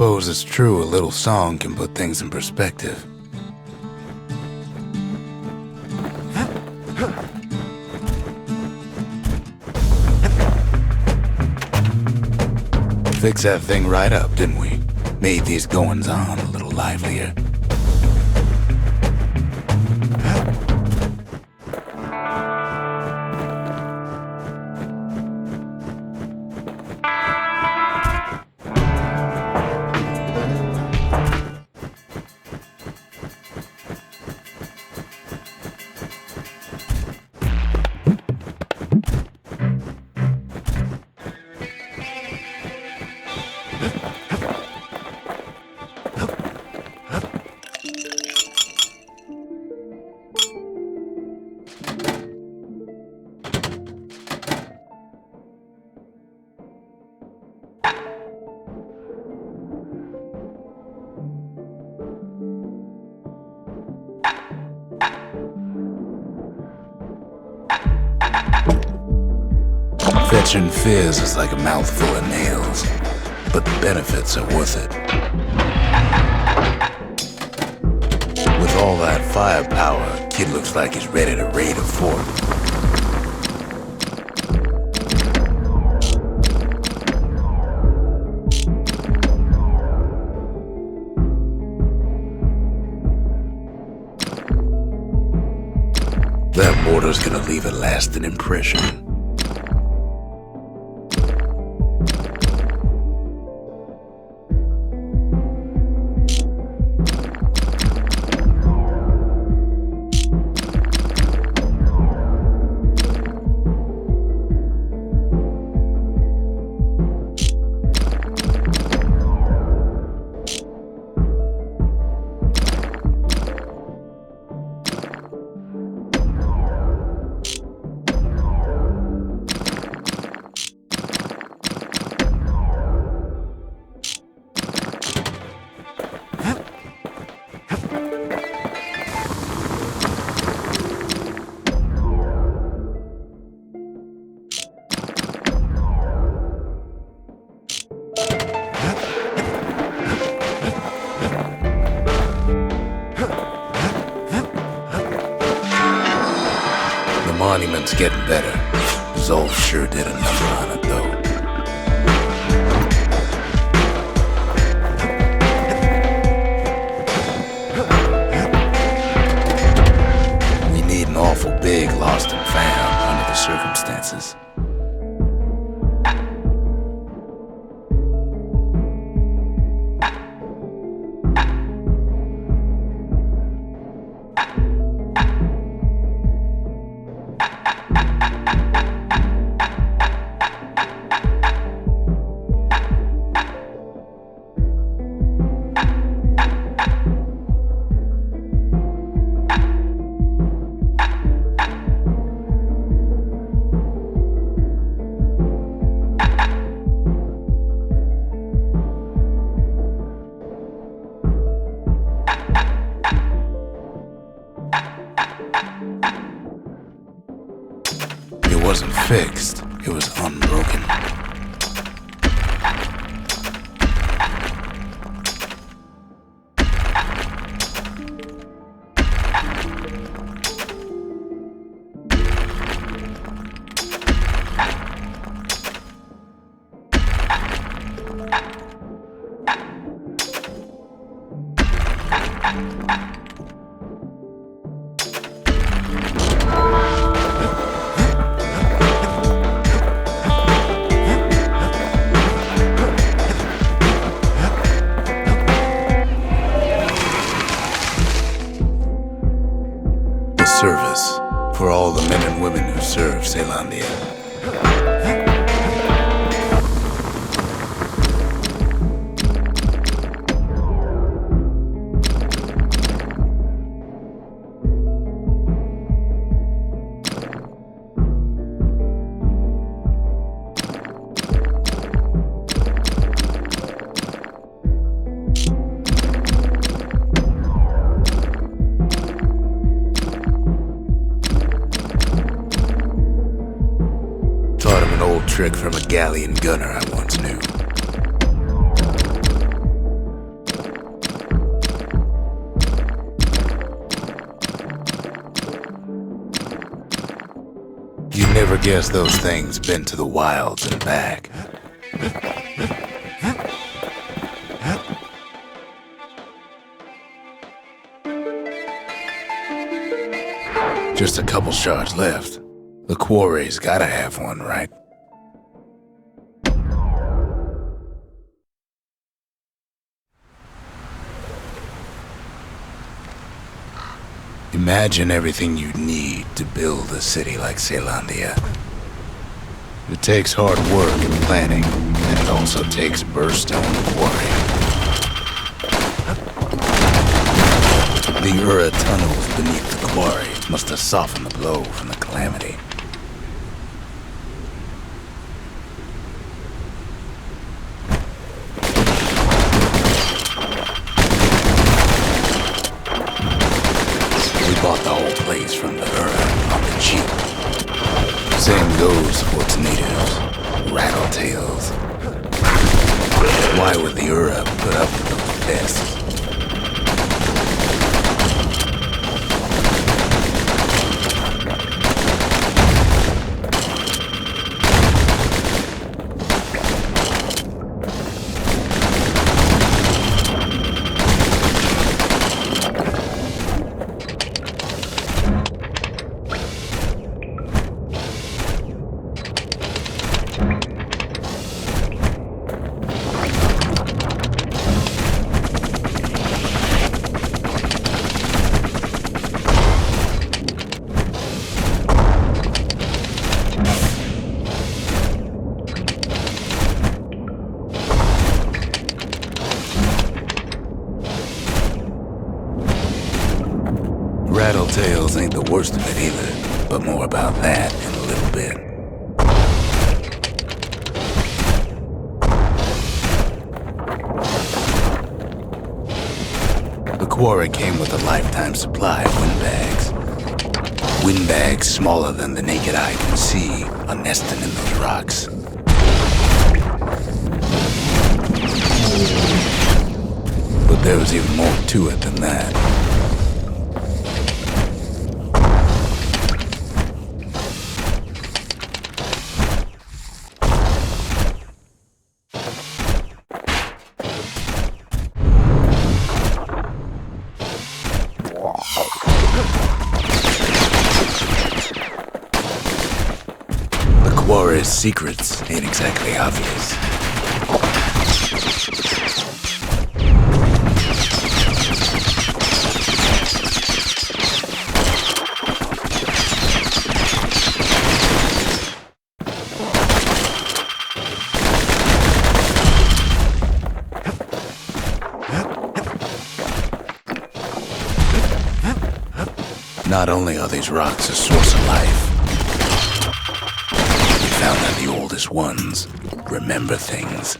suppose it's true a little song can put things in perspective. Fixed that thing right up, didn't we? Made these goings-on a little livelier. Fetching fizz is like a mouthful of nails, but the benefits are worth it. With all that firepower, kid looks like he's ready to raid a fort. That mortar's gonna leave a lasting impression. Monument's getting better. Zolf sure did a number on it, though. We need an awful big lost and found under the circumstances. It wasn't fixed, it was unbroken. Service for all the men and women who serve Zealandia. Trick from a galleon gunner I once knew. You'd never guess those things been to the wilds and back. Just a couple shards left. The Quarry's gotta have one, right? Imagine everything you'd need to build a city like Caelondia. It takes hard work and planning, and it also takes Burstone and Quarry. The Ura tunnels beneath the Quarry must have softened the blow from the calamity. We bought the whole place from the Ura on the cheap. Same goes for its natives, rattletails. Why would the Ura put up with those pests? Rattletails ain't the worst of it either, but more about that in a little bit. The Quarry came with a lifetime supply of windbags. Windbags smaller than the naked eye can see are nesting in those rocks. But there was even more to it than that. Quarry's secrets ain't exactly obvious. Not only are these rocks a source of life, found that the oldest ones remember things.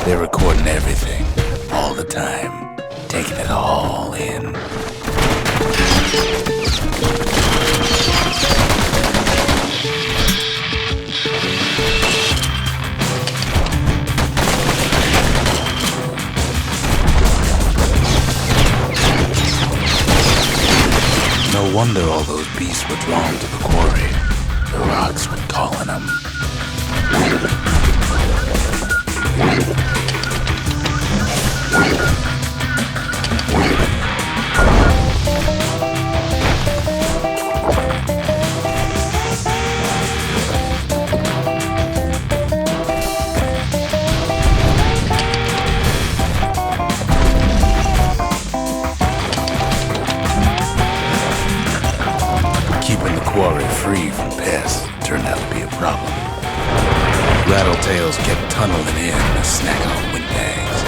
They're recording everything, all the time, taking it all in. No wonder all those beasts were drawn to the Quarry. The rocks were calling them. Keeping the Quarry free from pests turned out to be a problem. Rattletails kept tunneling in to snack on windbags.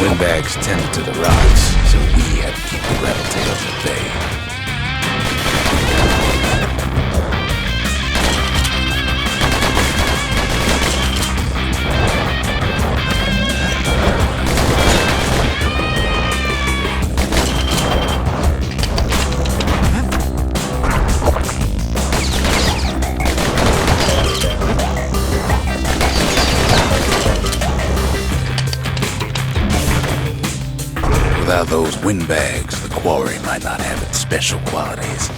Windbags tended to the rocks, so we had to keep the rattletails at bay. Without those windbags, the quarry might not have its special qualities.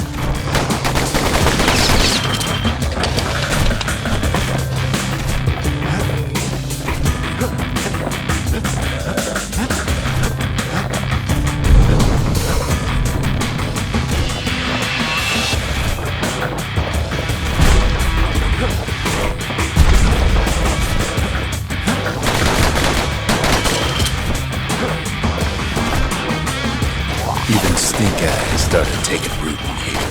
Even stink eyes started taking root in here.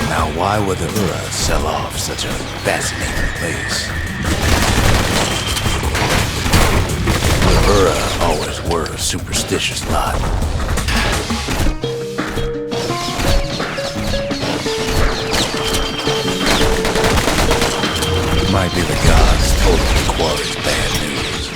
Now why would the Ura sell off such a fascinating place? The Ura always were a superstitious lot. Might be the gods told the Quarry's bad news.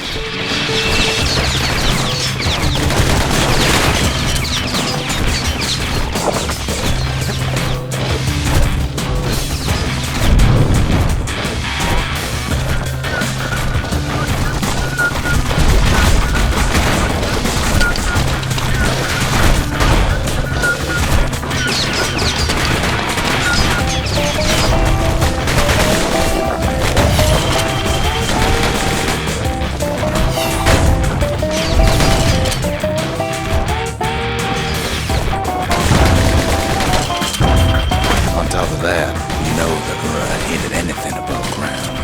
That, we know the Ura hated anything above ground.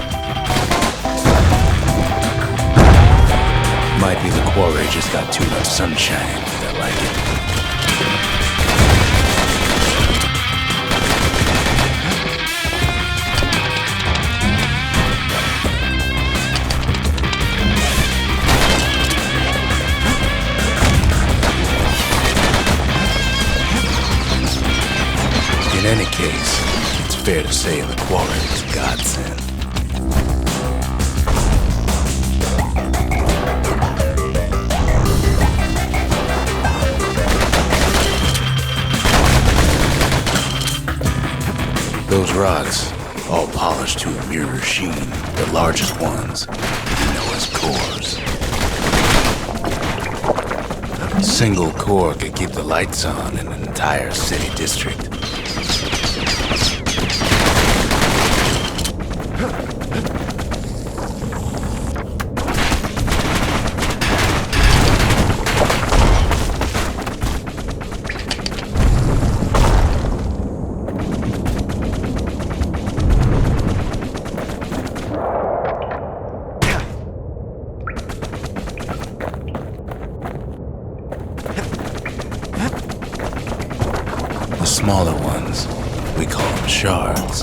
Might be the Quarry just got too much sunshine for their liking. In any case, it's fair to say the Quarry is a godsend. Those rocks, all polished to a mirror sheen, the largest ones, you know as cores. A single core could keep the lights on in an entire city district. The smaller ones, we call them shards.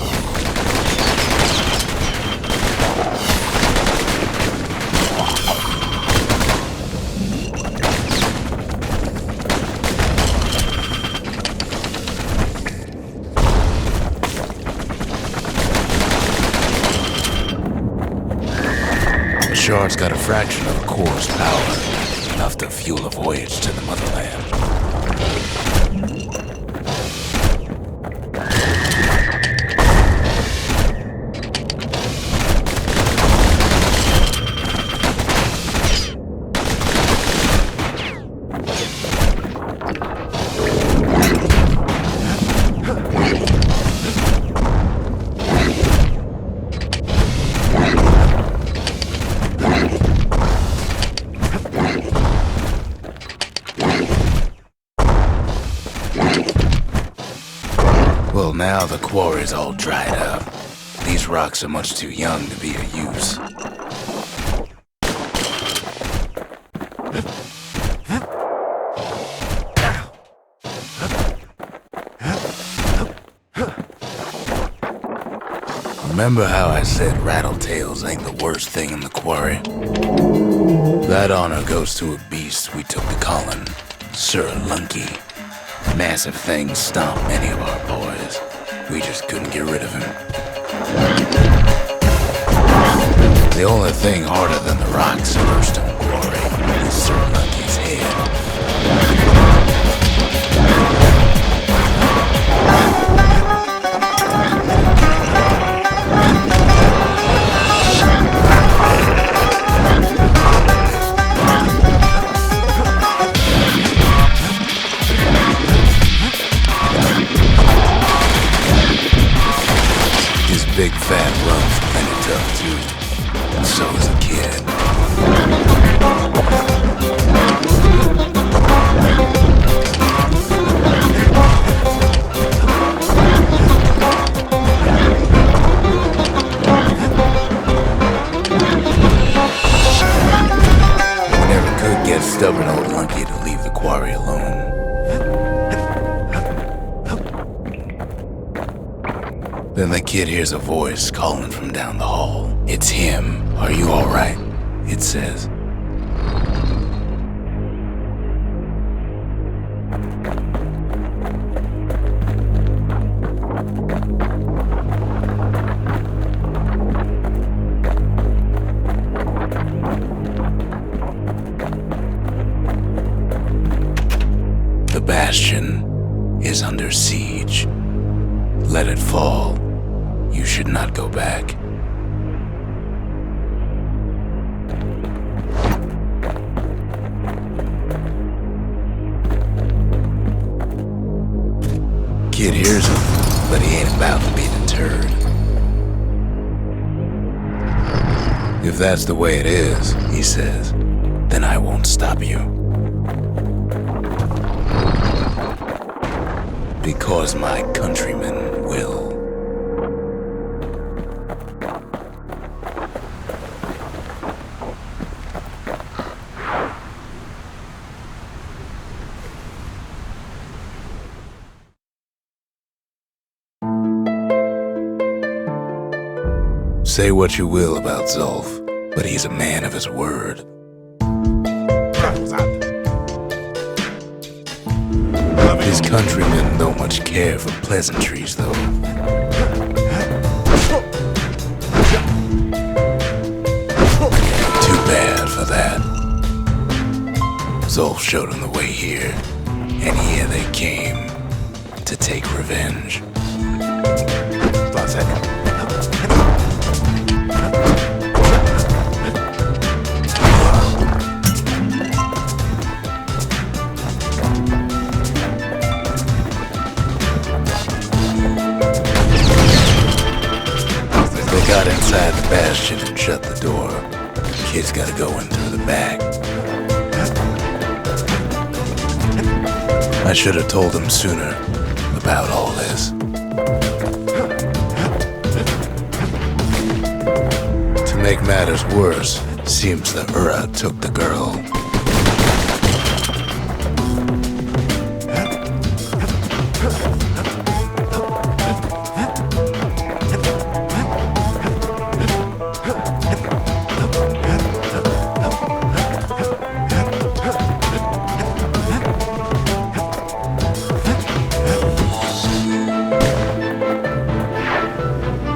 The shards got a fraction of a core's power, enough to fuel a voyage to the motherland. Well, now the quarry's all dried up. These rocks are much too young to be of use. Remember how I said rattletails ain't the worst thing in the quarry? That honor goes to a beast we took to Colin, Sir Lunky. Massive things stomped many of our boys. We just couldn't get rid of him. The only thing harder than the rocks in Burstone Quarry is Sir Lunky's head. Big fat runs plenty tough too, and so is a kid. We never could get stubborn old Lunky to leave the quarry alone. Then the kid hears a voice calling from down the hall. It's him. Are you all right? It says. The bastion is under siege. Let it fall. You should not go back. Kid hears him, but he ain't about to be deterred. If that's the way it is, he says, then I won't stop you. Because my countrymen will. Say what you will about Zulf, but he's a man of his word. His countrymen don't much care for pleasantries, though. Too bad for that. Zulf showed him the way here, and here they came to take revenge. Got inside the bastion and shut the door. Kid's gotta go in through the back. I should have told him sooner about all this. To make matters worse, seems the Ura took the girl.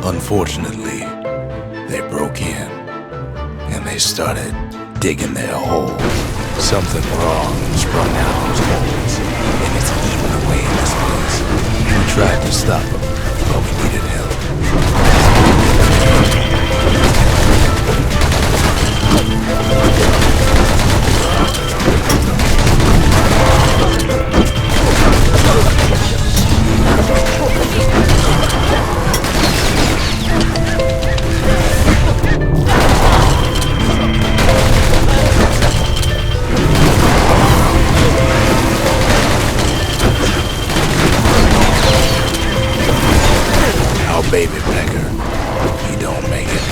Unfortunately, they broke in, and they started digging their hole. Something wrong sprung out of those holes, and it's eating away in this place. We tried to stop them, but we needed help. Baby pecker, he don't make it.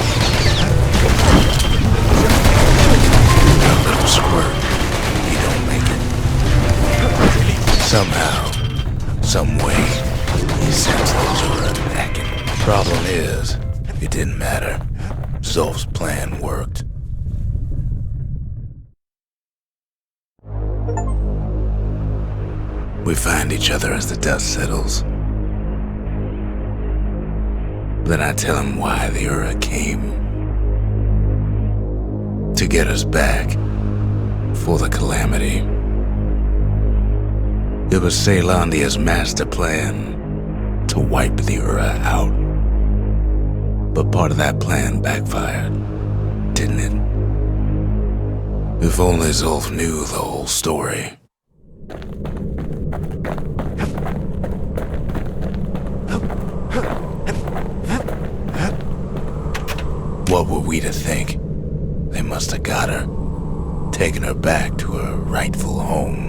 A little squirt, he don't make it. Somehow, some way, he sends those Ura packing. Problem is, It didn't matter. Zolf's plan worked. We find each other as the dust settles. Then I tell him why the Ura came. To get us back. For the calamity. It was Ceylandia's master plan to wipe the Ura out. But part of that plan backfired, didn't it? If only Zolf knew the whole story. What were we to think? They must have got her, taken her back to her rightful home.